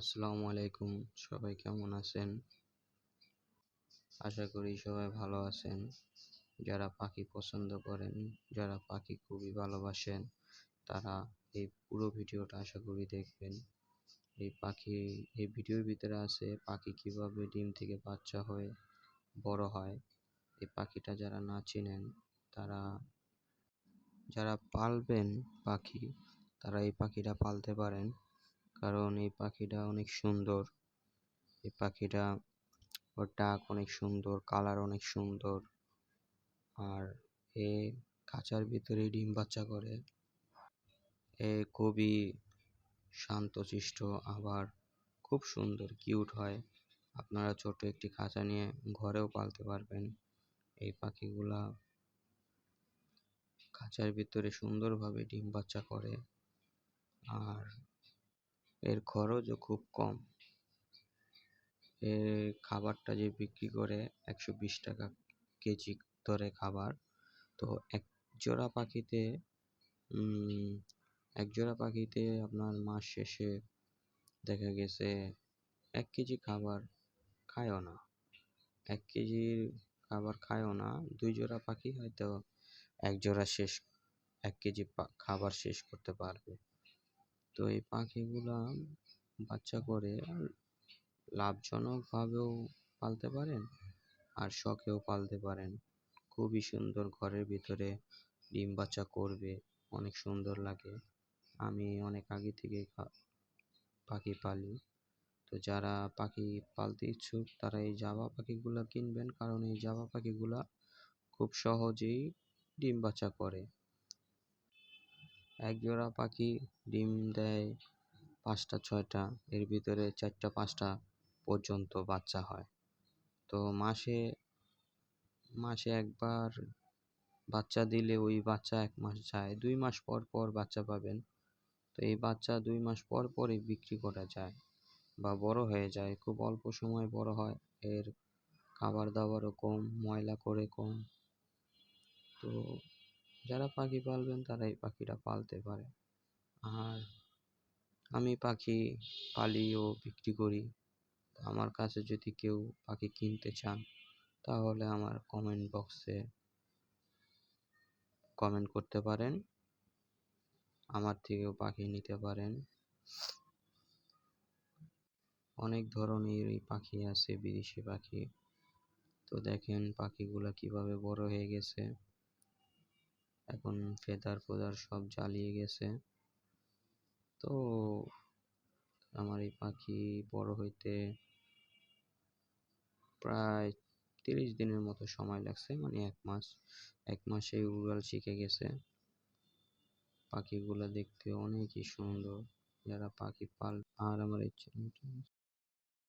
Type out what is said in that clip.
আসসালামু আলাইকুম। সবাই কেমন আছেন? আশা করি সবাই ভালো আছেন। যারা পাখি পছন্দ করেন, যারা পাখি খুবই ভালোবাসেন, তারা এই পুরো ভিডিওটা আশা করি দেখবেন। এই পাখি এই ভিডিওর ভিতরে আছে পাখি কিভাবে ডিম থেকে বাচ্চা হয়ে বড় হয়। এই পাখিটা যারা না চিনেন, তারা যারা পালবেন পাখি, তারা এই পাখিটা পালতে পারেন। কারণ এই পাখিটা অনেক সুন্দর। এই পাখিটা ওর ডাক অনেক সুন্দর, কালার অনেক সুন্দর। আর এ খাঁচার ভিতরে ডিম বাচ্চা করে। এ খুবই শান্তশিষ্ট, আবার খুব সুন্দর কিউট হয়। আপনারা ছোট একটি খাঁচা নিয়ে ঘরেও পালতে পারবেন। এই পাখিগুলা খাঁচার ভিতরে সুন্দরভাবে ডিম বাচ্চা করে। আর এর খরচও খুব কম। এর খাবারটা যে বিক্রি করে 120 টাকা কেজি দরে খাবার। তো এক জোড়া পাখিতে আপনার মাস শেষে দেখা গেছে 1 কেজি খাবার খায়ও না। 1 কেজির খাবার খায়ও না। 2 জোড়া পাখি হয়তো 1 কেজি খাবার শেষ করতে পারবে। তো এই পাখিগুলা বাচ্চা করে লাভজনকভাবেও পালতে পারেন, আর শখেও পালতে পারেন। খুবই সুন্দর ঘরের ভিতরে ডিম বাচ্চা করবে, অনেক সুন্দর লাগে। আমি অনেক আগে থেকেই পাখি পালি। তো যারা পাখি পালতে ইচ্ছুক তারা এই জাভা পাখিগুলা কিনবেন, কারণ এই জাভা পাখিগুলা খুব সহজেই ডিম বাচ্চা করে। এক জোড়া পাখি ডিম দেয় 5টা-6টা, এর ভিতরে 4টা-5টা পর্যন্ত বাচ্চা হয়। তো মাসে একবার বাচ্চা দিলে ওই বাচ্চা 1 মাস যায়, 2 মাস পর পর বাচ্চা পাবেন। তো এই বাচ্চা 2 মাস পর পরই বিক্রি করা যায় বা বড় হয়ে যায়, খুব অল্প সময় বড় হয়। এর খাবার দাবারও কম, ময়লা করে কম। তো যারা পাখি পালবেন তারা এই পাখিটা পালতে পারে। আর আমি পাখি পালি ও বিক্রি করি। আমার কাছে যদি কেউ পাখি কিনতে চান, তাহলে আমার কমেন্ট বক্সে কমেন্ট করতে পারেন। আমার থেকেও পাখি নিতে পারেন। অনেক ধরনের পাখি আছে, বিদেশি পাখি। তো দেখেন পাখিগুলা কিভাবে বড় হয়ে গেছে। এখন ফেদার সব জ্বালিয়ে গেছে। তো আমার এই পাখি বড় হইতে প্রায় 30 দিনের মতো সময় লাগছে, মানে 1 মাস। 1 মাসে উড়াল শিখে গেছে। পাখিগুলা দেখতে অনেকই সুন্দর। যারা পাখি আর আমার এই চ্যানেলটা